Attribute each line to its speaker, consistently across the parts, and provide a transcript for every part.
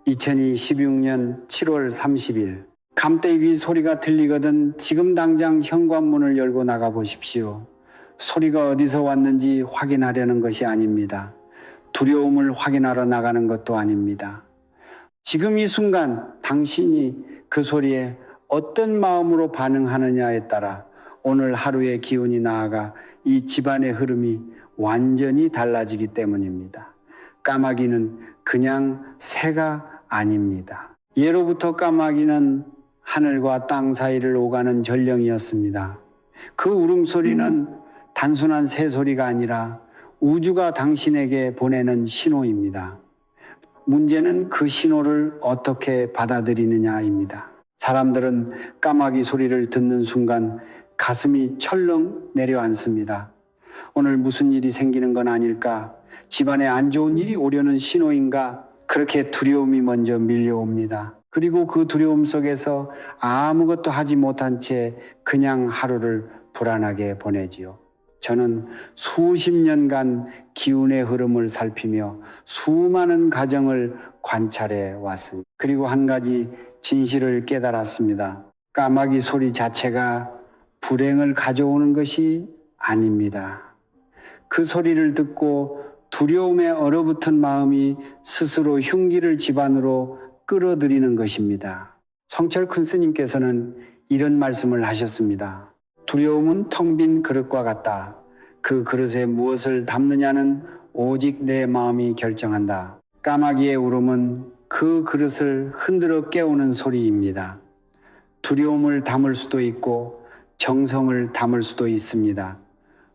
Speaker 1: 2016년 7월 30일 감때기 소리가 들리거든 지금 당장 현관문을 열고 나가 보십시오. 소리가 어디서 왔는지 확인하려는 것이 아닙니다. 두려움을 확인하러 나가는 것도 아닙니다. 지금 이 순간 당신이 그 소리에 어떤 마음으로 반응하느냐에 따라 오늘 하루의 기운이 나아가 이 집안의 흐름이 완전히 달라지기 때문입니다. 까마귀는 그냥 새가 아닙니다. 예로부터 까마귀는 하늘과 땅 사이를 오가는 전령이었습니다. 그 울음소리는 단순한 새소리가 아니라 우주가 당신에게 보내는 신호입니다. 문제는 그 신호를 어떻게 받아들이느냐입니다. 사람들은 까마귀 소리를 듣는 순간 가슴이 철렁 내려앉습니다. 오늘 무슨 일이 생기는 건 아닐까? 집안에 안 좋은 일이 오려는 신호인가? 그렇게 두려움이 먼저 밀려옵니다. 그리고 그 두려움 속에서 아무것도 하지 못한 채 그냥 하루를 불안하게 보내지요. 저는 수십 년간 기운의 흐름을 살피며 수많은 가정을 관찰해 왔습니다. 그리고 한 가지 진실을 깨달았습니다. 까마귀 소리 자체가 불행을 가져오는 것이 아닙니다. 그 소리를 듣고 두려움에 얼어붙은 마음이 스스로 흉기를 집안으로 끌어들이는 것입니다. 성철 큰 스님께서는 이런 말씀을 하셨습니다. 두려움은 텅 빈 그릇과 같다. 그 그릇에 무엇을 담느냐는 오직 내 마음이 결정한다. 까마귀의 울음은 그 그릇을 흔들어 깨우는 소리입니다. 두려움을 담을 수도 있고 정성을 담을 수도 있습니다.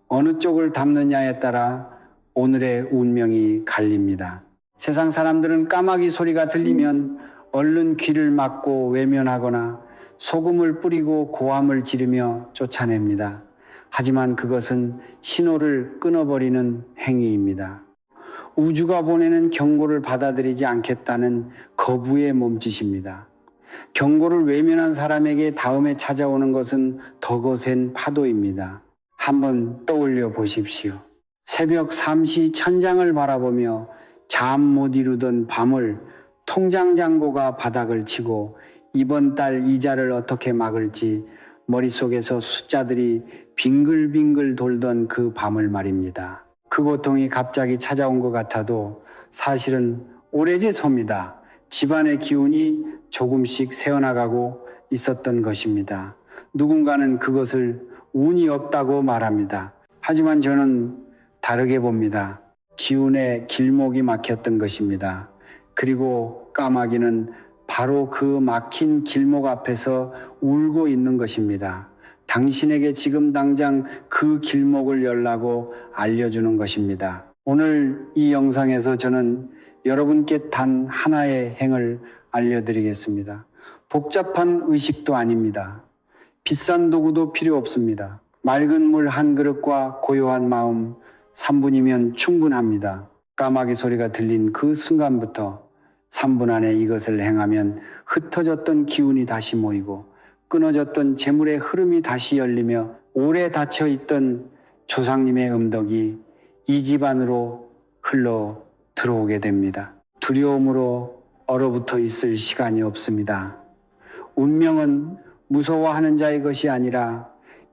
Speaker 1: 어느 쪽을 담느냐에 따라 오늘의 운명이 갈립니다. 세상 사람들은 까마귀 소리가 들리면 얼른 귀를 막고 외면하거나 소금을 뿌리고 고함을 지르며 쫓아냅니다. 하지만 그것은 신호를 끊어버리는 행위입니다. 우주가 보내는 경고를 받아들이지 않겠다는 거부의 몸짓입니다. 경고를 외면한 사람에게 다음에 찾아오는 것은 더 거센 파도입니다. 한번 떠올려 보십시오. 새벽 3시 천장을 바라보며 잠 못 이루던 밤을 통장 잔고가 바닥을 치고 이번 달 이자를 어떻게 막을지 머릿속에서 숫자들이 빙글빙글 돌던 그 밤을 말입니다. 그 고통이 갑자기 찾아온 것 같아도 사실은 오래전부터 집안의 기운이 조금씩 새어나가고 있었던 것입니다. 누군가는 그것을 운이 없다고 말합니다. 하지만 저는 다르게 봅니다. 기운의 길목이 막혔던 것입니다. 그리고 까마귀는 바로 그 막힌 길목 앞에서 울고 있는 것입니다. 당신에게 지금 당장 그 길목을 열라고 알려주는 것입니다. 오늘 이 영상에서 저는 여러분께 단 하나의 행을 알려드리겠습니다. 복잡한 의식도 아닙니다. 비싼 도구도 필요 없습니다. 맑은 물 한 그릇과 고요한 마음 3분이면 충분합니다. 까마귀 소리가 들린 그 순간부터 3분 안에 이것을 행하면 흩어졌던 기운이 다시 모이고 끊어졌던 재물의 흐름이 다시 열리며 오래 닫혀있던 조상님의 음덕이 이 집안으로 흘러 들어오게 됩니다. 두려움으로 얼어붙어 있을 시간이 없습니다. 운명은 무서워하는 자의 것이 아니라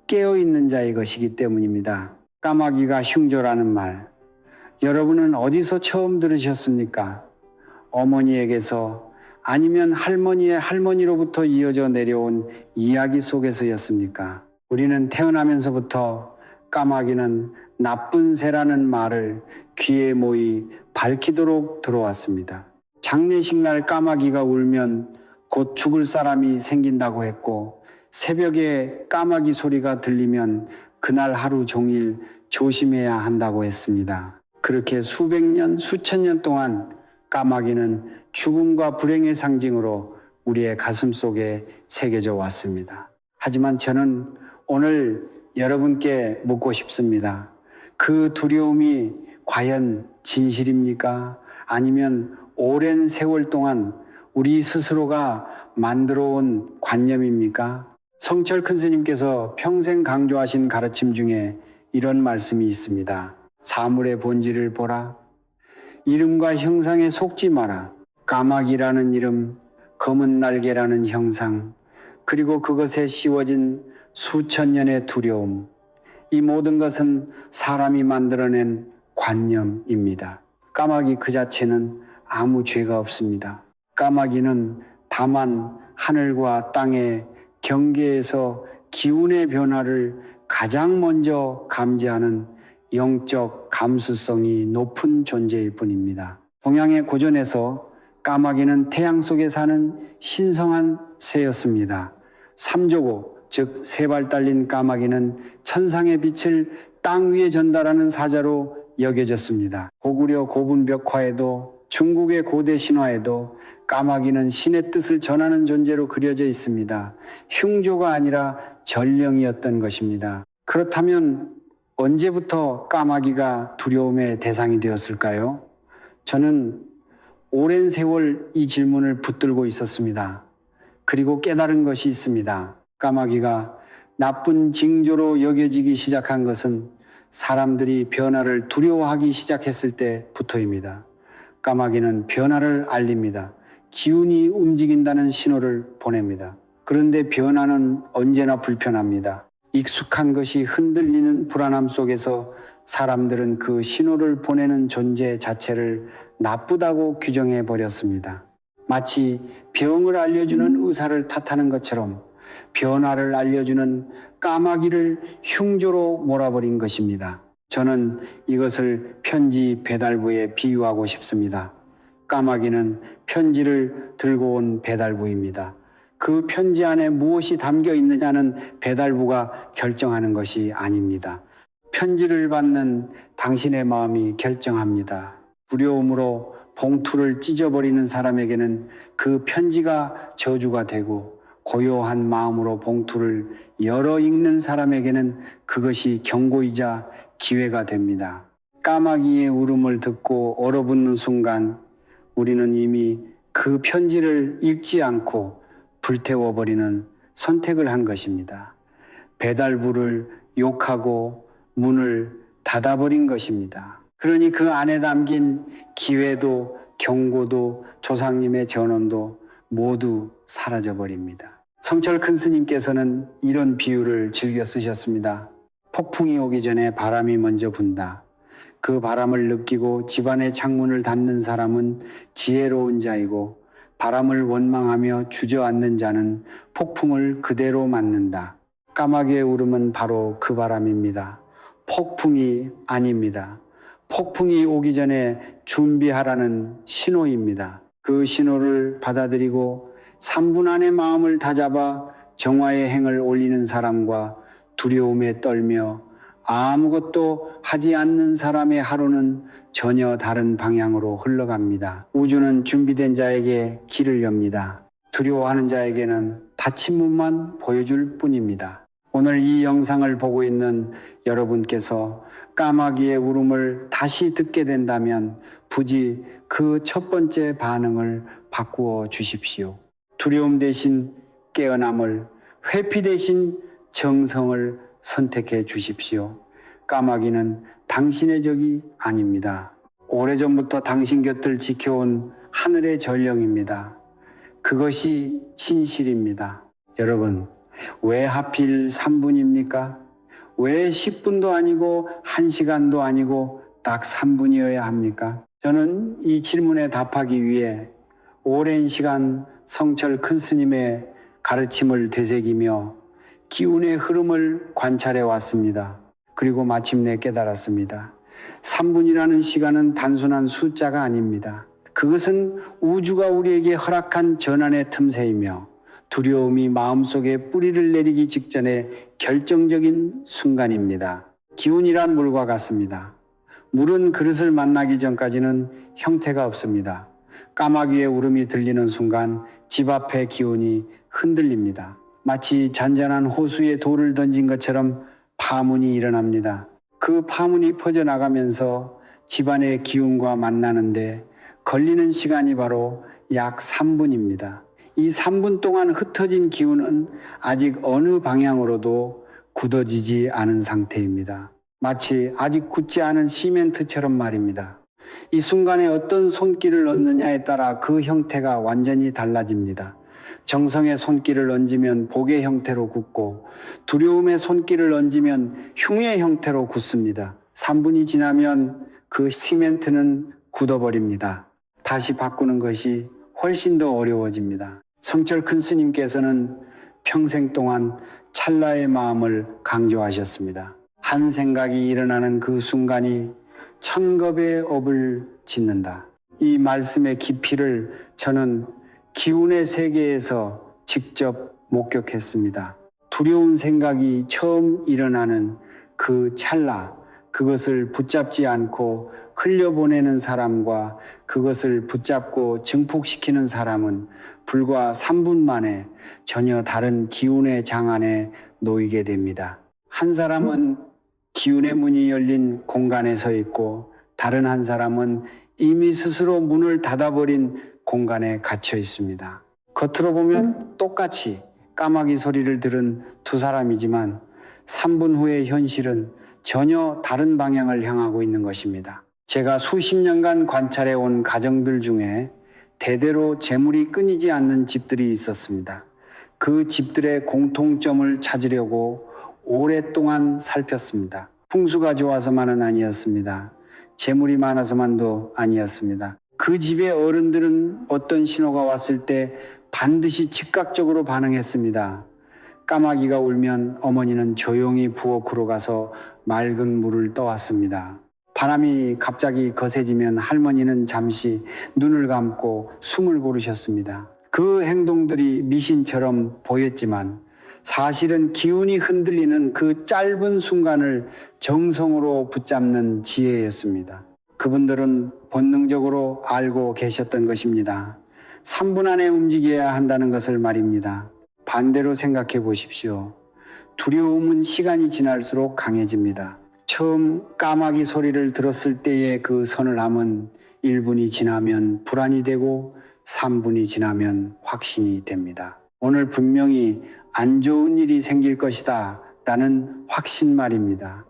Speaker 1: 깨어있는 자의 것이기 때문입니다. 까마귀가 흉조라는 말, 여러분은 어디서 처음 들으셨습니까? 어머니에게서 아니면 할머니의 할머니로부터 이어져 내려온 이야기 속에서였습니까? 우리는 태어나면서부터 까마귀는 나쁜 새라는 말을 귀에 모이 밝히도록 들어왔습니다. 장례식 날 까마귀가 울면 곧 죽을 사람이 생긴다고 했고 새벽에 까마귀 소리가 들리면 그날 하루 종일 조심해야 한다고 했습니다. 그렇게 수백 년, 수천 년 동안 까마귀는 죽음과 불행의 상징으로 우리의 가슴 속에 새겨져 왔습니다. 하지만 저는 오늘 여러분께 묻고 싶습니다. 그 두려움이 과연 진실입니까? 아니면 오랜 세월 동안 우리 스스로가 만들어온 관념입니까? 성철 큰 스님께서 평생 강조하신 가르침 중에 이런 말씀이 있습니다. 사물의 본질을 보라. 이름과 형상에 속지 마라. 까마귀라는 이름, 검은 날개라는 형상, 그리고 그것에 씌워진 수천 년의 두려움, 이 모든 것은 사람이 만들어낸 관념입니다. 까마귀 그 자체는 아무 죄가 없습니다. 까마귀는 다만 하늘과 땅의 경계에서 기운의 변화를 가장 먼저 감지하는 영적 감수성이 높은 존재일 뿐입니다. 동양의 고전에서 까마귀는 태양 속에 사는 신성한 새였습니다. 삼조고, 즉 세 발 달린 까마귀는 천상의 빛을 땅 위에 전달하는 사자로 여겨졌습니다. 고구려 고분벽화에도 중국의 고대 신화에도 까마귀는 신의 뜻을 전하는 존재로 그려져 있습니다. 흉조가 아니라 전령이었던 것입니다. 그렇다면 언제부터 까마귀가 두려움의 대상이 되었을까요? 저는 오랜 세월 이 질문을 붙들고 있었습니다. 그리고 깨달은 것이 있습니다. 까마귀가 나쁜 징조로 여겨지기 시작한 것은 사람들이 변화를 두려워하기 시작했을 때부터입니다. 까마귀는 변화를 알립니다. 기운이 움직인다는 신호를 보냅니다. 그런데 변화는 언제나 불편합니다. 익숙한 것이 흔들리는 불안함 속에서 사람들은 그 신호를 보내는 존재 자체를 나쁘다고 규정해 버렸습니다. 마치 병을 알려주는 의사를 탓하는 것처럼 변화를 알려주는 까마귀를 흉조로 몰아버린 것입니다. 저는 이것을 편지 배달부에 비유하고 싶습니다. 까마귀는 편지를 들고 온 배달부입니다. 그 편지 안에 무엇이 담겨 있느냐는 배달부가 결정하는 것이 아닙니다. 편지를 받는 당신의 마음이 결정합니다. 두려움으로 봉투를 찢어버리는 사람에게는 그 편지가 저주가 되고, 고요한 마음으로 봉투를 열어 읽는 사람에게는 그것이 경고이자 기회가 됩니다. 까마귀의 울음을 듣고 얼어붙는 순간 우리는 이미 그 편지를 읽지 않고 불태워버리는 선택을 한 것입니다. 배달부를 욕하고 문을 닫아버린 것입니다. 그러니 그 안에 담긴 기회도 경고도 조상님의 전언도 모두 사라져버립니다. 성철 큰 스님께서는 이런 비유를 즐겨 쓰셨습니다. 폭풍이 오기 전에 바람이 먼저 분다. 그 바람을 느끼고 집안의 창문을 닫는 사람은 지혜로운 자이고, 바람을 원망하며 주저앉는 자는 폭풍을 그대로 맞는다. 까마귀의 울음은 바로 그 바람입니다. 폭풍이 아닙니다. 폭풍이 오기 전에 준비하라는 신호입니다. 그 신호를 받아들이고 3분 안에 마음을 다잡아 정화의 행을 올리는 사람과 두려움에 떨며 아무것도 하지 않는 사람의 하루는 전혀 다른 방향으로 흘러갑니다. 우주는 준비된 자에게 길을 엽니다. 두려워하는 자에게는 닫힌 문만 보여줄 뿐입니다. 오늘 이 영상을 보고 있는 여러분께서 까마귀의 울음을 다시 듣게 된다면 부디 그 첫 번째 반응을 바꾸어 주십시오. 두려움 대신 깨어남을, 회피 대신 정성을 선택해 주십시오. 까마귀는 당신의 적이 아닙니다. 오래전부터 당신 곁을 지켜온 하늘의 전령입니다. 그것이 진실입니다. 여러분, 왜 하필 3분입니까? 왜 10분도 아니고 1시간도 아니고 딱 3분이어야 합니까? 저는 이 질문에 답하기 위해 오랜 시간 성철 큰 스님의 가르침을 되새기며 기운의 흐름을 관찰해 왔습니다. 그리고 마침내 깨달았습니다. 3분이라는 시간은 단순한 숫자가 아닙니다. 그것은 우주가 우리에게 허락한 전환의 틈새이며 두려움이 마음속에 뿌리를 내리기 직전에 결정적인 순간입니다. 기운이란 물과 같습니다. 물은 그릇을 만나기 전까지는 형태가 없습니다. 까마귀의 울음이 들리는 순간 집 앞의 기운이 흔들립니다. 마치 잔잔한 호수에 돌을 던진 것처럼 파문이 일어납니다. 그 파문이 퍼져나가면서 집안의 기운과 만나는데 걸리는 시간이 바로 약 3분입니다. 이 3분 동안 흩어진 기운은 아직 어느 방향으로도 굳어지지 않은 상태입니다. 마치 아직 굳지 않은 시멘트처럼 말입니다. 이 순간에 어떤 손길을 얹느냐에 따라 그 형태가 완전히 달라집니다. 정성의 손길을 얹으면 복의 형태로 굳고 두려움의 손길을 얹으면 흉의 형태로 굳습니다. 3분이 지나면 그 시멘트는 굳어버립니다. 다시 바꾸는 것이 훨씬 더 어려워집니다. 성철 큰 스님께서는 평생 동안 찰나의 마음을 강조하셨습니다. 한 생각이 일어나는 그 순간이 천겁의 업을 짓는다. 이 말씀의 깊이를 저는 기운의 세계에서 직접 목격했습니다. 두려운 생각이 처음 일어나는 그 찰나, 그것을 붙잡지 않고 흘려보내는 사람과 그것을 붙잡고 증폭시키는 사람은 불과 3분 만에 전혀 다른 기운의 장 안에 놓이게 됩니다. 한 사람은 기운의 문이 열린 공간에 서 있고 다른 한 사람은 이미 스스로 문을 닫아버린 공간에 갇혀 있습니다. 겉으로 보면 똑같이 까마귀 소리를 들은 두 사람이지만 3분 후의 현실은 전혀 다른 방향을 향하고 있는 것입니다. 제가 수십 년간 관찰해 온 가정들 중에 대대로 재물이 끊이지 않는 집들이 있었습니다. 그 집들의 공통점을 찾으려고 오랫동안 살폈습니다. 풍수가 좋아서만은 아니었습니다. 재물이 많아서만도 아니었습니다. 그 집의 어른들은 어떤 신호가 왔을 때 반드시 즉각적으로 반응했습니다. 까마귀가 울면 어머니는 조용히 부엌으로 가서 맑은 물을 떠왔습니다. 바람이 갑자기 거세지면 할머니는 잠시 눈을 감고 숨을 고르셨습니다. 그 행동들이 미신처럼 보였지만 사실은 기운이 흔들리는 그 짧은 순간을 정성으로 붙잡는 지혜였습니다. 그분들은 본능적으로 알고 계셨던 것입니다. 3분 안에 움직여야 한다는 것을 말입니다. 반대로 생각해 보십시오. 두려움은 시간이 지날수록 강해집니다. 처음 까마귀 소리를 들었을 때의 그 서늘함은 1분이 지나면 불안이 되고 3분이 지나면 확신이 됩니다. 오늘 분명히 안 좋은 일이 생길 것이다 라는 확신 말입니다.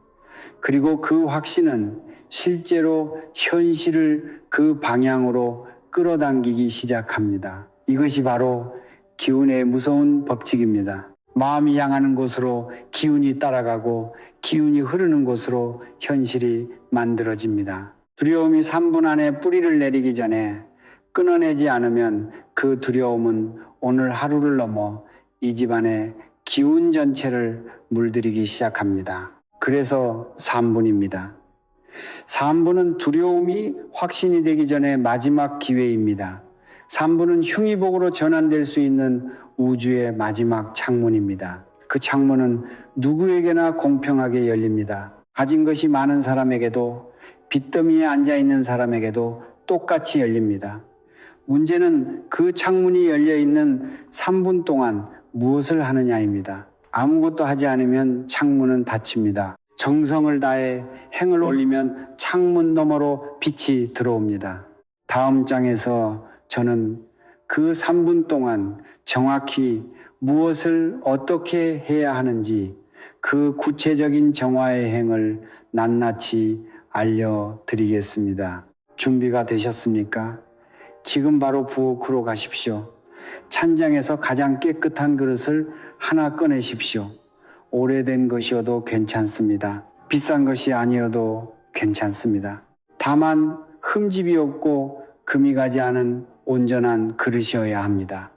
Speaker 1: 그리고 그 확신은 실제로 현실을 그 방향으로 끌어당기기 시작합니다. 이것이 바로 기운의 무서운 법칙입니다. 마음이 향하는 곳으로 기운이 따라가고 기운이 흐르는 곳으로 현실이 만들어집니다. 두려움이 3분 안에 뿌리를 내리기 전에 끊어내지 않으면 그 두려움은 오늘 하루를 넘어 이 집안의 기운 전체를 물들이기 시작합니다. 그래서 3분입니다. 3분은 두려움이 확신이 되기 전에 마지막 기회입니다. 3분은 흉의복으로 전환될 수 있는 우주의 마지막 창문입니다. 그 창문은 누구에게나 공평하게 열립니다. 가진 것이 많은 사람에게도 빚더미에 앉아있는 사람에게도 똑같이 열립니다. 문제는 그 창문이 열려있는 3분 동안 무엇을 하느냐입니다. 아무것도 하지 않으면 창문은 닫힙니다. 정성을 다해 행을 올리면 창문 너머로 빛이 들어옵니다. 다음 장에서 저는 그 3분 동안 정확히 무엇을 어떻게 해야 하는지 그 구체적인 정화의 행을 낱낱이 알려드리겠습니다. 준비가 되셨습니까? 지금 바로 부엌으로 가십시오. 찬장에서 가장 깨끗한 그릇을 하나 꺼내십시오. 오래된 것이어도 괜찮습니다. 비싼 것이 아니어도 괜찮습니다. 다만 흠집이 없고 금이 가지 않은 온전한 그릇이어야 합니다.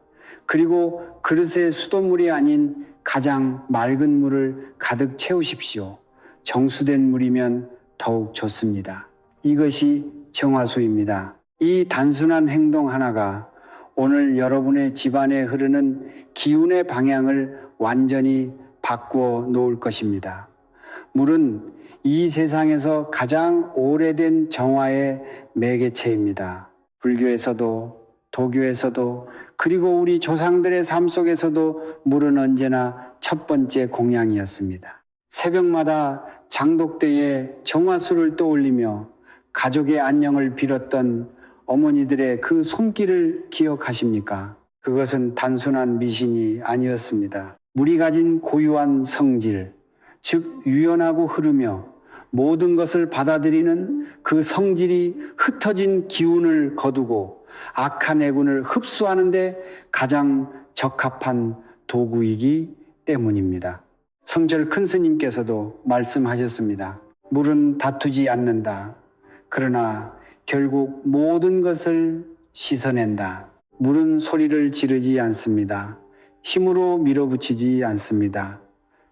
Speaker 1: 그리고 그릇에 수돗물이 아닌 가장 맑은 물을 가득 채우십시오. 정수된 물이면 더욱 좋습니다. 이것이 정화수입니다. 이 단순한 행동 하나가 오늘 여러분의 집안에 흐르는 기운의 방향을 완전히 바꾸어 놓을 것입니다. 물은 이 세상에서 가장 오래된 정화의 매개체입니다. 불교에서도 도교에서도 그리고 우리 조상들의 삶 속에서도 물은 언제나 첫 번째 공양이었습니다. 새벽마다 장독대에 정화수를 떠올리며 가족의 안녕을 빌었던 어머니들의 그 손길을 기억하십니까? 그것은 단순한 미신이 아니었습니다. 물이 가진 고유한 성질, 즉 유연하고 흐르며 모든 것을 받아들이는 그 성질이 흩어진 기운을 거두고 악한 애군을 흡수하는데 가장 적합한 도구이기 때문입니다. 성철 큰 스님께서도 말씀하셨습니다. 물은 다투지 않는다. 그러나 결국 모든 것을 씻어낸다. 물은 소리를 지르지 않습니다. 힘으로 밀어붙이지 않습니다.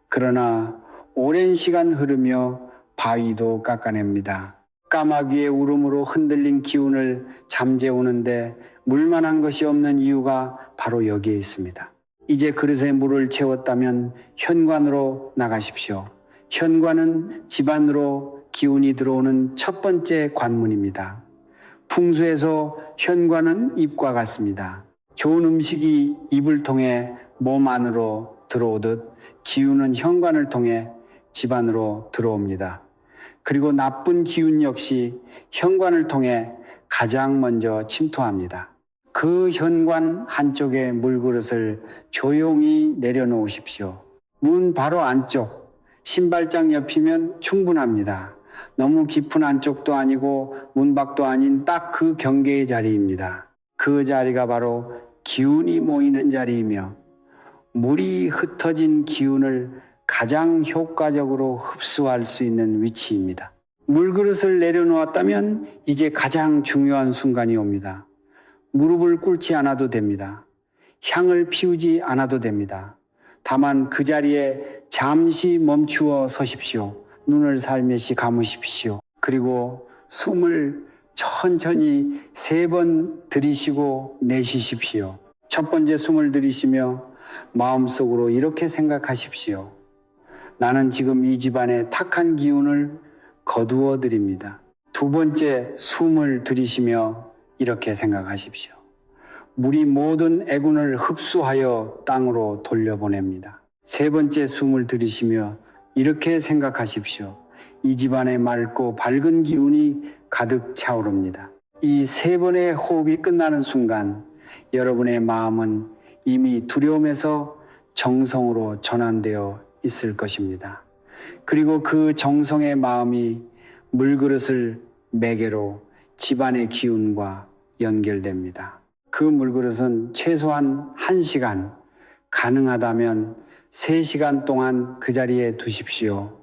Speaker 1: 그러나 오랜 시간 흐르며 바위도 깎아냅니다. 까마귀의 울음으로 흔들린 기운을 잠재우는데 물만한 것이 없는 이유가 바로 여기에 있습니다. 이제 그릇에 물을 채웠다면 현관으로 나가십시오. 현관은 집 안으로 기운이 들어오는 첫 번째 관문입니다. 풍수에서 현관은 입과 같습니다. 좋은 음식이 입을 통해 몸 안으로 들어오듯 기운은 현관을 통해 집 안으로 들어옵니다. 그리고 나쁜 기운 역시 현관을 통해 가장 먼저 침투합니다. 그 현관 한쪽에 물그릇을 조용히 내려놓으십시오. 문 바로 안쪽, 신발장 옆이면 충분합니다. 너무 깊은 안쪽도 아니고 문 밖도 아닌 딱 그 경계의 자리입니다. 그 자리가 바로 기운이 모이는 자리이며 물이 흩어진 기운을 가장 효과적으로 흡수할 수 있는 위치입니다. 물그릇을 내려놓았다면 이제 가장 중요한 순간이 옵니다. 무릎을 꿇지 않아도 됩니다. 향을 피우지 않아도 됩니다. 다만 그 자리에 잠시 멈추어 서십시오. 눈을 살며시 감으십시오. 그리고 숨을 천천히 3번 들이쉬고 내쉬십시오. 첫 번째 숨을 들이쉬며 마음속으로 이렇게 생각하십시오. 나는 지금 이 집안의 탁한 기운을 거두어 드립니다. 두 번째 숨을 들이쉬며 이렇게 생각하십시오. 물이 모든 애군을 흡수하여 땅으로 돌려보냅니다. 세 번째 숨을 들이쉬며 이렇게 생각하십시오. 이 집안에 맑고 밝은 기운이 가득 차오릅니다. 이 3번의 호흡이 끝나는 순간 여러분의 마음은 이미 두려움에서 정성으로 전환되어 있을 것입니다. 그리고 그 정성의 마음이 물그릇을 매개로 집안의 기운과 연결됩니다. 그 물그릇은 최소한 1시간, 가능하다면 3시간 동안 그 자리에 두십시오.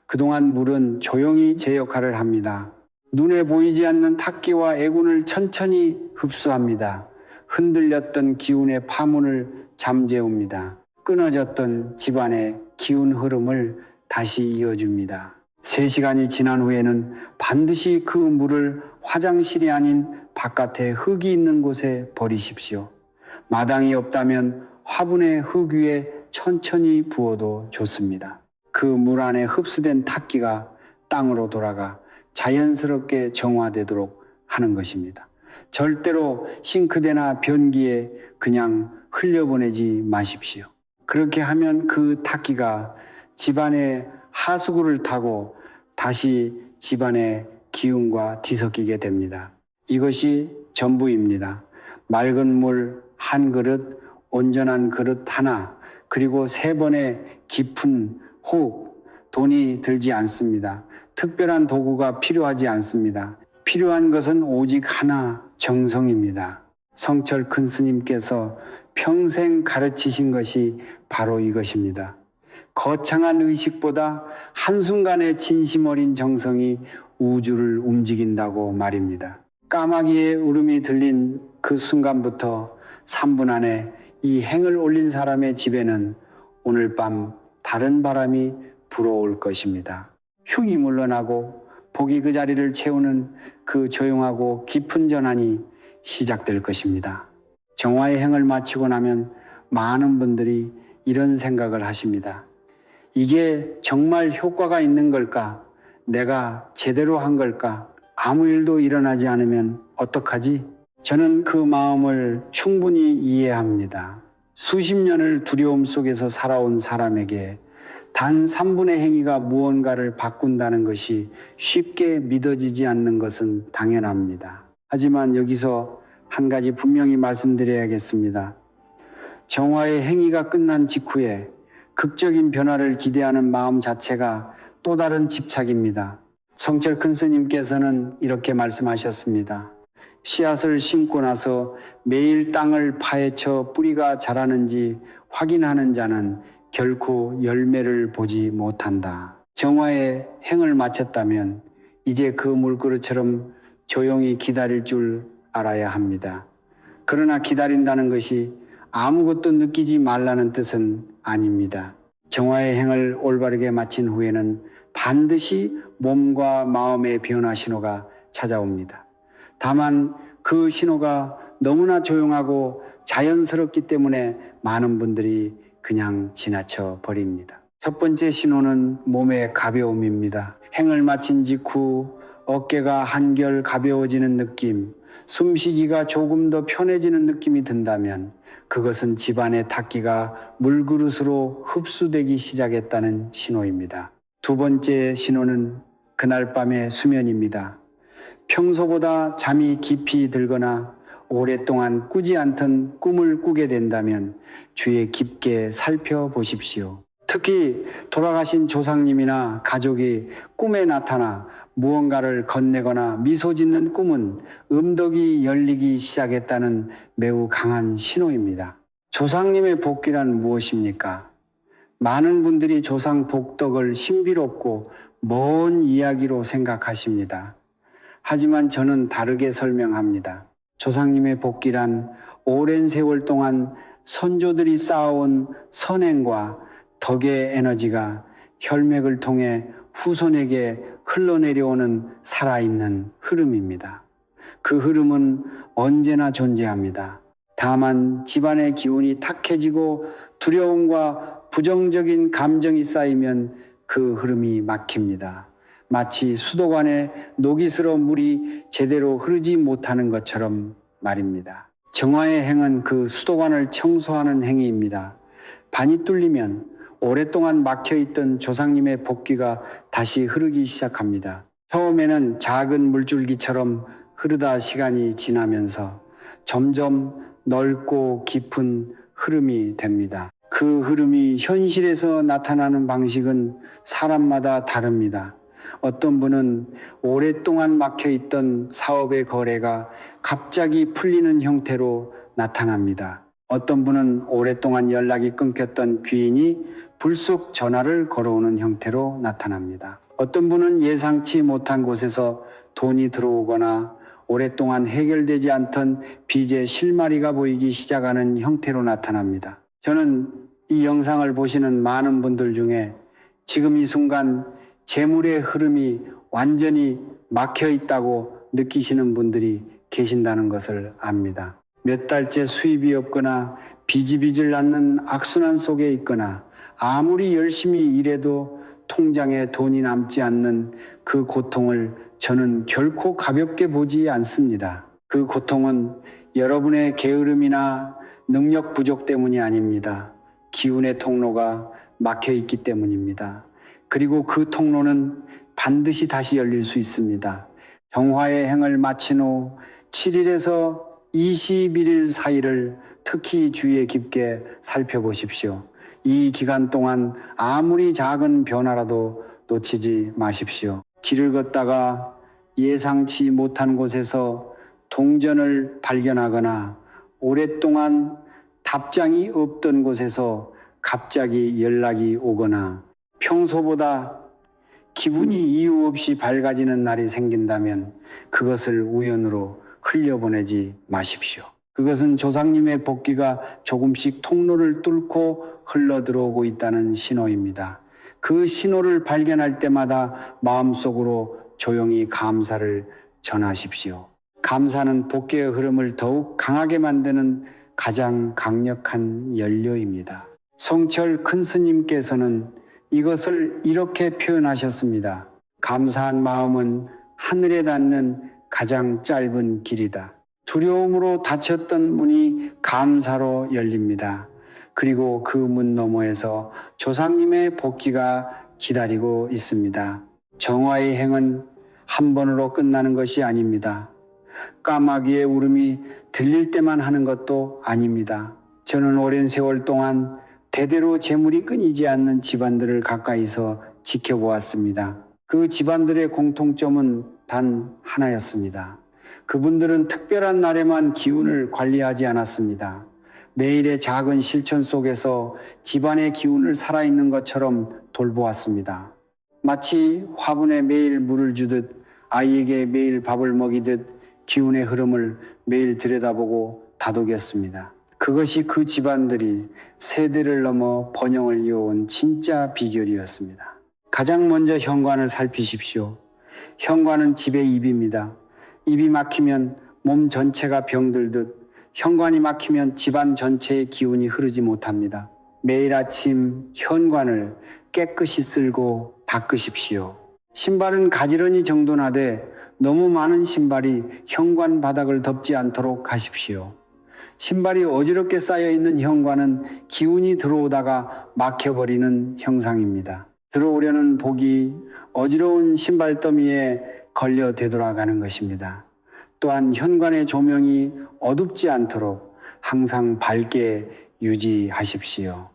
Speaker 1: 그동안 물은 조용히 제 역할을 합니다. 눈에 보이지 않는 탁기와 애군을 천천히 흡수합니다. 흔들렸던 기운의 파문을 잠재웁니다. 끊어졌던 집안의 기운 흐름을 다시 이어줍니다. 3시간이 지난 후에는 반드시 그 물을 화장실이 아닌 바깥에 흙이 있는 곳에 버리십시오. 마당이 없다면 화분의 흙 위에 천천히 부어도 좋습니다. 그 물 안에 흡수된 탁기가 땅으로 돌아가 자연스럽게 정화되도록 하는 것입니다. 절대로 싱크대나 변기에 그냥 흘려보내지 마십시오. 그렇게 하면 그 탁기가 집안의 하수구를 타고 다시 집안의 기운과 뒤섞이게 됩니다. 이것이 전부입니다. 맑은 물 한 그릇, 온전한 그릇 하나, 그리고 3번의 깊은 호흡, 돈이 들지 않습니다. 특별한 도구가 필요하지 않습니다. 필요한 것은 오직 하나, 정성입니다. 성철 큰 스님께서 평생 가르치신 것이 바로 이것입니다. 거창한 의식보다 한순간의 진심 어린 정성이 우주를 움직인다고 말입니다. 까마귀의 울음이 들린 그 순간부터 3분 안에 이 행을 올린 사람의 집에는 오늘 밤 다른 바람이 불어올 것입니다. 흉이 물러나고 복이 그 자리를 채우는 그 조용하고 깊은 전환이 시작될 것입니다. 정화의 행을 마치고 나면 많은 분들이 이런 생각을 하십니다. 이게 정말 효과가 있는 걸까? 내가 제대로 한 걸까? 아무 일도 일어나지 않으면 어떡하지? 저는 그 마음을 충분히 이해합니다. 수십 년을 두려움 속에서 살아온 사람에게 단 3분의 행위가 무언가를 바꾼다는 것이 쉽게 믿어지지 않는 것은 당연합니다. 하지만 여기서 한 가지 분명히 말씀드려야겠습니다. 정화의 행위가 끝난 직후에 극적인 변화를 기대하는 마음 자체가 또 다른 집착입니다. 성철 큰 스님께서는 이렇게 말씀하셨습니다. 씨앗을 심고 나서 매일 땅을 파헤쳐 뿌리가 자라는지 확인하는 자는 결코 열매를 보지 못한다. 정화의 행을 마쳤다면 이제 그 물그릇처럼 조용히 기다릴 줄 알아야 합니다. 그러나 기다린다는 것이 아무것도 느끼지 말라는 뜻은 아닙니다. 정화의 행을 올바르게 마친 후에는 반드시 몸과 마음의 변화 신호가 찾아옵니다. 다만 그 신호가 너무나 조용하고 자연스럽기 때문에 많은 분들이 그냥 지나쳐 버립니다. 첫 번째 신호는 몸의 가벼움입니다. 행을 마친 직후 어깨가 한결 가벼워지는 느낌, 숨쉬기가 조금 더 편해지는 느낌이 든다면 그것은 집안의 탁기가 물그릇으로 흡수되기 시작했다는 신호입니다. 두 번째 신호는 그날 밤의 수면입니다. 평소보다 잠이 깊이 들거나 오랫동안 꾸지 않던 꿈을 꾸게 된다면 주의 깊게 살펴보십시오. 특히 돌아가신 조상님이나 가족이 꿈에 나타나 무언가를 건네거나 미소 짓는 꿈은 음덕이 열리기 시작했다는 매우 강한 신호입니다. 조상님의 복귀란 무엇입니까? 많은 분들이 조상 복덕을 신비롭고 먼 이야기로 생각하십니다. 하지만 저는 다르게 설명합니다. 조상님의 복귀란 오랜 세월 동안 선조들이 쌓아온 선행과 덕의 에너지가 혈맥을 통해 후손에게 흘러내려오는 살아있는 흐름입니다. 그 흐름은 언제나 존재합니다. 다만 집안의 기운이 탁해지고 두려움과 부정적인 감정이 쌓이면 그 흐름이 막힙니다. 마치 수도관에 녹이 슬어 물이 제대로 흐르지 못하는 것처럼 말입니다. 정화의 행은 그 수도관을 청소하는 행위입니다. 반이 뚫리면 오랫동안 막혀있던 조상님의 복귀가 다시 흐르기 시작합니다. 처음에는 작은 물줄기처럼 흐르다 시간이 지나면서 점점 넓고 깊은 흐름이 됩니다. 그 흐름이 현실에서 나타나는 방식은 사람마다 다릅니다. 어떤 분은 오랫동안 막혀있던 사업의 거래가 갑자기 풀리는 형태로 나타납니다. 어떤 분은 오랫동안 연락이 끊겼던 귀인이 불쑥 전화를 걸어오는 형태로 나타납니다. 어떤 분은 예상치 못한 곳에서 돈이 들어오거나 오랫동안 해결되지 않던 빚의 실마리가 보이기 시작하는 형태로 나타납니다. 저는 이 영상을 보시는 많은 분들 중에 지금 이 순간 재물의 흐름이 완전히 막혀 있다고 느끼시는 분들이 계신다는 것을 압니다. 몇 달째 수입이 없거나 빚이 빚을 낳는 악순환 속에 있거나 아무리 열심히 일해도 통장에 돈이 남지 않는 그 고통을 저는 결코 가볍게 보지 않습니다. 그 고통은 여러분의 게으름이나 능력 부족 때문이 아닙니다. 기운의 통로가 막혀 있기 때문입니다. 그리고 그 통로는 반드시 다시 열릴 수 있습니다. 정화의 행을 마친 후 7일에서 21일 사이를 특히 주의 깊게 살펴보십시오. 이 기간 동안 아무리 작은 변화라도 놓치지 마십시오. 길을 걷다가 예상치 못한 곳에서 동전을 발견하거나 오랫동안 답장이 없던 곳에서 갑자기 연락이 오거나 평소보다 기분이 이유 없이 밝아지는 날이 생긴다면 그것을 우연으로 흘려보내지 마십시오. 그것은 조상님의 복귀가 조금씩 통로를 뚫고 흘러들어오고 있다는 신호입니다. 그 신호를 발견할 때마다 마음속으로 조용히 감사를 전하십시오. 감사는 복귀의 흐름을 더욱 강하게 만드는 가장 강력한 연료입니다. 성철 큰 스님께서는 이것을 이렇게 표현하셨습니다. 감사한 마음은 하늘에 닿는 가장 짧은 길이다. 두려움으로 닫혔던 문이 감사로 열립니다. 그리고 그 문 너머에서 조상님의 복귀가 기다리고 있습니다. 정화의 행은 한 번으로 끝나는 것이 아닙니다. 까마귀의 울음이 들릴 때만 하는 것도 아닙니다. 저는 오랜 세월 동안 대대로 재물이 끊이지 않는 집안들을 가까이서 지켜보았습니다. 그 집안들의 공통점은 단 하나였습니다. 그분들은 특별한 날에만 기운을 관리하지 않았습니다. 매일의 작은 실천 속에서 집안의 기운을 살아있는 것처럼 돌보았습니다. 마치 화분에 매일 물을 주듯, 아이에게 매일 밥을 먹이듯 기운의 흐름을 매일 들여다보고 다독였습니다. 그것이 그 집안들이 세대를 넘어 번영을 이어온 진짜 비결이었습니다. 가장 먼저 현관을 살피십시오. 현관은 집의 입입니다. 입이 막히면 몸 전체가 병들듯 현관이 막히면 집안 전체의 기운이 흐르지 못합니다. 매일 아침 현관을 깨끗이 쓸고 닦으십시오. 신발은 가지런히 정돈하되 너무 많은 신발이 현관 바닥을 덮지 않도록 하십시오. 신발이 어지럽게 쌓여있는 현관은 기운이 들어오다가 막혀버리는 형상입니다. 들어오려는 복이 어지러운 신발 더미에 걸려 되돌아가는 것입니다. 또한 현관의 조명이 어둡지 않도록 항상 밝게 유지하십시오.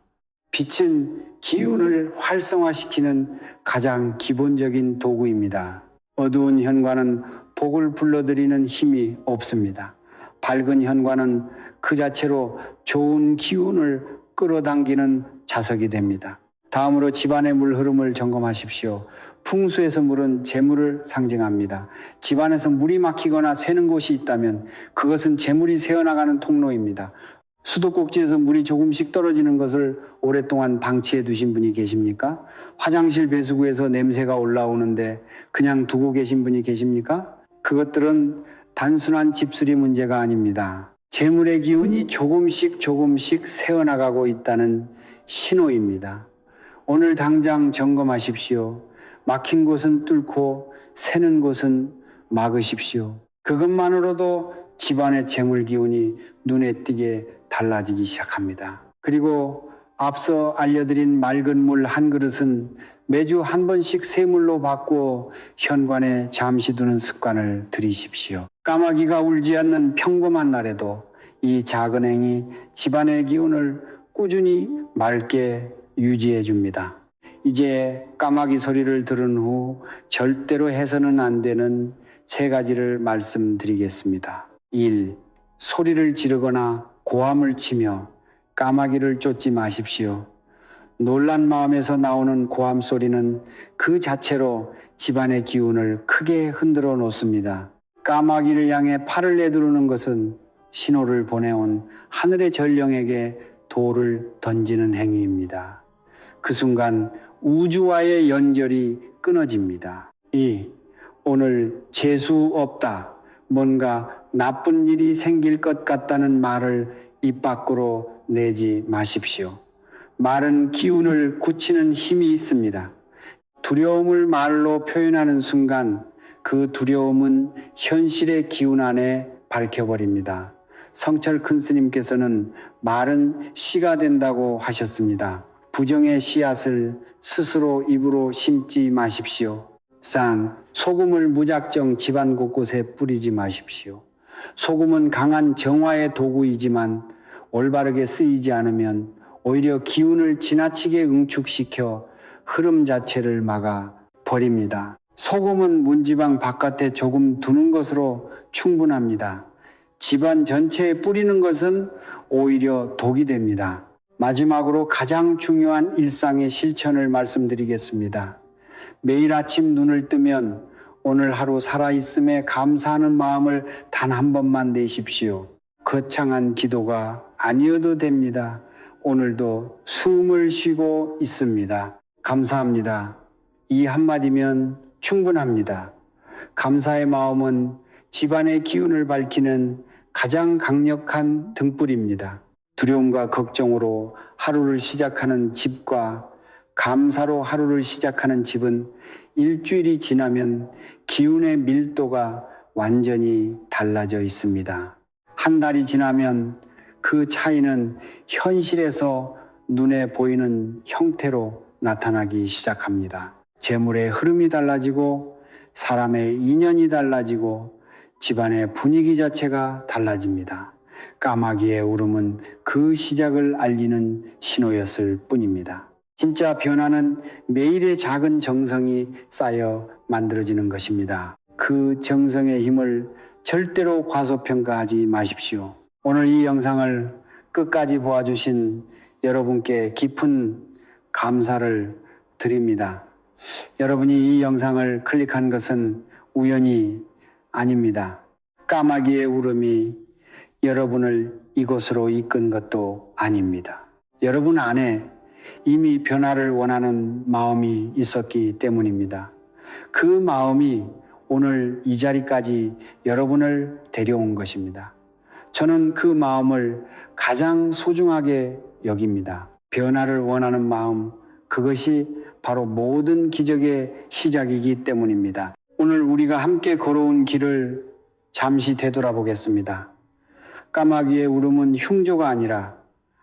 Speaker 1: 빛은 기운을 활성화시키는 가장 기본적인 도구입니다. 어두운 현관은 복을 불러들이는 힘이 없습니다. 밝은 현관은 그 자체로 좋은 기운을 끌어당기는 자석이 됩니다. 다음으로 집안의 물 흐름을 점검하십시오. 풍수에서 물은 재물을 상징합니다. 집안에서 물이 막히거나 새는 곳이 있다면 그것은 재물이 새어나가는 통로입니다. 수도꼭지에서 물이 조금씩 떨어지는 것을 오랫동안 방치해 두신 분이 계십니까? 화장실 배수구에서 냄새가 올라오는데 그냥 두고 계신 분이 계십니까? 그것들은 단순한 집수리 문제가 아닙니다. 재물의 기운이 조금씩 새어나가고 있다는 신호입니다. 오늘 당장 점검하십시오. 막힌 곳은 뚫고 새는 곳은 막으십시오. 그것만으로도 집안의 재물 기운이 눈에 띄게 달라지기 시작합니다. 그리고 앞서 알려드린 맑은 물 한 그릇은 매주 한 번씩 새물로 바꾸어 현관에 잠시 두는 습관을 들이십시오. 까마귀가 울지 않는 평범한 날에도 이 작은 행위 집안의 기운을 꾸준히 맑게 유지해 줍니다. 이제 까마귀 소리를 들은 후 절대로 해서는 안 되는 세 가지를 말씀드리겠습니다. 1. 소리를 지르거나 고함을 치며 까마귀를 쫓지 마십시오. 놀란 마음에서 나오는 고함 소리는 그 자체로 집안의 기운을 크게 흔들어 놓습니다. 까마귀를 향해 팔을 내두르는 것은 신호를 보내온 하늘의 전령에게 돌을 던지는 행위입니다. 그 순간 우주와의 연결이 끊어집니다. 2. 오늘 재수 없다. 뭔가 나쁜 일이 생길 것 같다는 말을 입 밖으로 내지 마십시오. 말은 기운을 굳히는 힘이 있습니다. 두려움을 말로 표현하는 순간 그 두려움은 현실의 기운 안에 밝혀버립니다. 성철 큰 스님께서는 말은 씨가 된다고 하셨습니다. 부정의 씨앗을 스스로 입으로 심지 마십시오. 소금을 무작정 집안 곳곳에 뿌리지 마십시오. 소금은 강한 정화의 도구이지만 올바르게 쓰이지 않으면 오히려 기운을 지나치게 응축시켜 흐름 자체를 막아 버립니다. 소금은 문지방 바깥에 조금 두는 것으로 충분합니다. 집안 전체에 뿌리는 것은 오히려 독이 됩니다. 마지막으로 가장 중요한 일상의 실천을 말씀드리겠습니다. 매일 아침 눈을 뜨면 오늘 하루 살아있음에 감사하는 마음을 단 한 번만 내십시오. 거창한 기도가 아니어도 됩니다. 오늘도 숨을 쉬고 있습니다. 감사합니다. 이 한마디면 충분합니다. 감사의 마음은 집안의 기운을 밝히는 가장 강력한 등불입니다. 두려움과 걱정으로 하루를 시작하는 집과 감사로 하루를 시작하는 집은 일주일이 지나면 기운의 밀도가 완전히 달라져 있습니다. 한 달이 지나면 그 차이는 현실에서 눈에 보이는 형태로 나타나기 시작합니다. 재물의 흐름이 달라지고 사람의 인연이 달라지고 집안의 분위기 자체가 달라집니다. 까마귀의 울음은 그 시작을 알리는 신호였을 뿐입니다. 진짜 변화는 매일의 작은 정성이 쌓여 만들어지는 것입니다. 그 정성의 힘을 절대로 과소평가하지 마십시오. 오늘 이 영상을 끝까지 보아주신 여러분께 깊은 감사를 드립니다. 여러분이 이 영상을 클릭한 것은 우연이 아닙니다. 까마귀의 울음이 여러분을 이곳으로 이끈 것도 아닙니다. 여러분 안에 이미 변화를 원하는 마음이 있었기 때문입니다. 그 마음이 오늘 이 자리까지 여러분을 데려온 것입니다. 저는 그 마음을 가장 소중하게 여깁니다. 변화를 원하는 마음, 그것이 바로 모든 기적의 시작이기 때문입니다. 오늘 우리가 함께 걸어온 길을 잠시 되돌아보겠습니다. 까마귀의 울음은 흉조가 아니라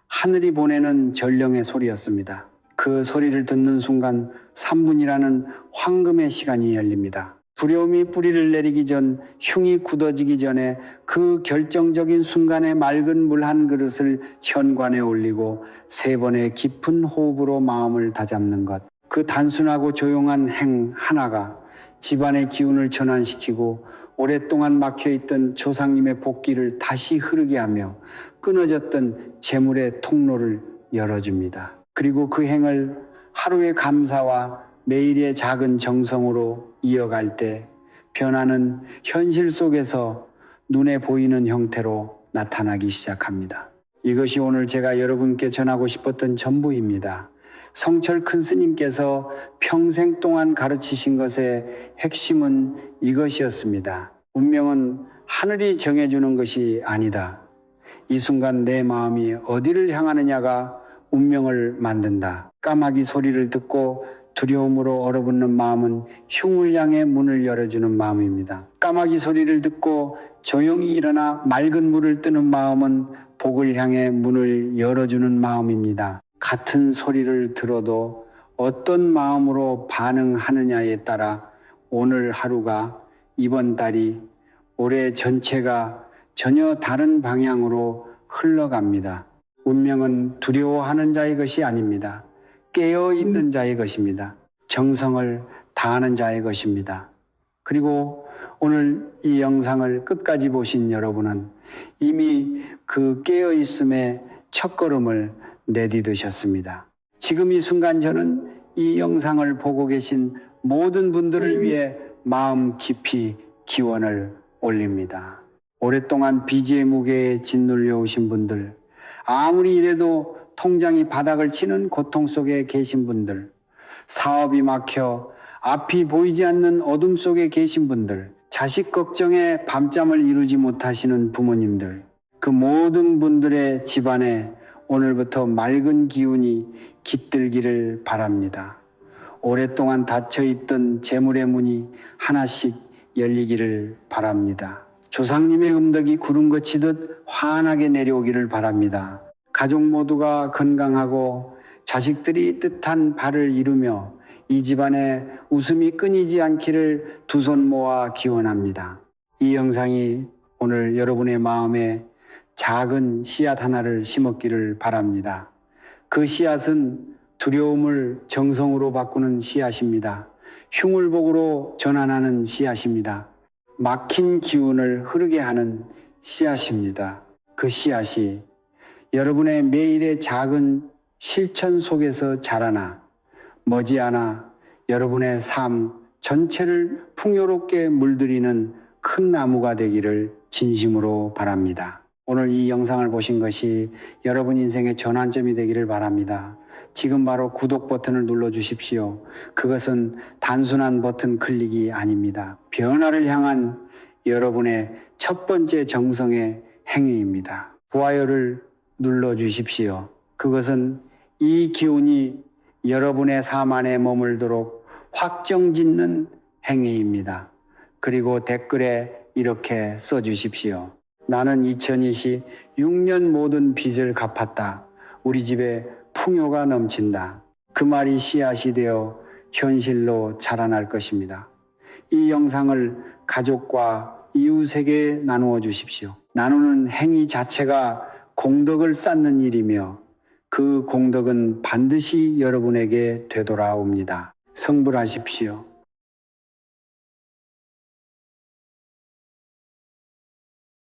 Speaker 1: 하늘이 보내는 전령의 소리였습니다. 그 소리를 듣는 순간 3분이라는 황금의 시간이 열립니다. 두려움이 뿌리를 내리기 전, 흉이 굳어지기 전에 그 결정적인 순간에 맑은 물 한 그릇을 현관에 올리고 3번의 깊은 호흡으로 마음을 다잡는 것. 그 단순하고 조용한 행 하나가 집안의 기운을 전환시키고 오랫동안 막혀있던 조상님의 복기를 다시 흐르게 하며 끊어졌던 재물의 통로를 열어줍니다. 그리고 그 행을 하루의 감사와 매일의 작은 정성으로 이어갈 때 변화는 현실 속에서 눈에 보이는 형태로 나타나기 시작합니다. 이것이 오늘 제가 여러분께 전하고 싶었던 전부입니다. 성철 큰 스님께서 평생 동안 가르치신 것의 핵심은 이것이었습니다. 운명은 하늘이 정해주는 것이 아니다. 이 순간 내 마음이 어디를 향하느냐가 운명을 만든다. 까마귀 소리를 듣고 두려움으로 얼어붙는 마음은 흉을 향해 문을 열어주는 마음입니다. 까마귀 소리를 듣고 조용히 일어나 맑은 물을 뜨는 마음은 복을 향해 문을 열어주는 마음입니다. 같은 소리를 들어도 어떤 마음으로 반응하느냐에 따라 오늘 하루가, 이번 달이, 올해 전체가 전혀 다른 방향으로 흘러갑니다. 운명은 두려워하는 자의 것이 아닙니다. 깨어있는 자의 것입니다. 정성을 다하는 자의 것입니다. 그리고 오늘 이 영상을 끝까지 보신 여러분은 이미 그 깨어있음의 첫걸음을 내디드셨습니다. 지금 이 순간 저는 이 영상을 보고 계신 모든 분들을 위해 마음 깊이 기원을 올립니다. 오랫동안 빚의 무게에 짓눌려 오신 분들, 아무리 이래도 통장이 바닥을 치는 고통 속에 계신 분들, 사업이 막혀 앞이 보이지 않는 어둠 속에 계신 분들, 자식 걱정에 밤잠을 이루지 못하시는 부모님들, 그 모든 분들의 집안에 오늘부터 맑은 기운이 깃들기를 바랍니다. 오랫동안 닫혀있던 재물의 문이 하나씩 열리기를 바랍니다. 조상님의 음덕이 구름 거치듯 환하게 내려오기를 바랍니다. 가족 모두가 건강하고 자식들이 뜻한 바를 이루며 이 집안에 웃음이 끊이지 않기를 두 손 모아 기원합니다. 이 영상이 오늘 여러분의 마음에 작은 씨앗 하나를 심었기를 바랍니다. 그 씨앗은 두려움을 정성으로 바꾸는 씨앗입니다. 흉을 복으로 전환하는 씨앗입니다. 막힌 기운을 흐르게 하는 씨앗입니다. 그 씨앗이 여러분의 매일의 작은 실천 속에서 자라나 머지않아 여러분의 삶 전체를 풍요롭게 물들이는 큰 나무가 되기를 진심으로 바랍니다. 오늘 이 영상을 보신 것이 여러분 인생의 전환점이 되기를 바랍니다. 지금 바로 구독 버튼을 눌러 주십시오. 그것은 단순한 버튼 클릭이 아닙니다. 변화를 향한 여러분의 첫 번째 정성의 행위입니다. 좋아요를 눌러 주십시오. 그것은 이 기운이 여러분의 삶 안에 머물도록 확정짓는 행위입니다. 그리고 댓글에 이렇게 써주십시오. 나는 2026년 모든 빚을 갚았다. 우리 집에 풍요가 넘친다. 그 말이 씨앗이 되어 현실로 자라날 것입니다. 이 영상을 가족과 이웃에게 나누어 주십시오. 나누는 행위 자체가 공덕을 쌓는 일이며 그 공덕은 반드시 여러분에게 되돌아옵니다. 성불하십시오.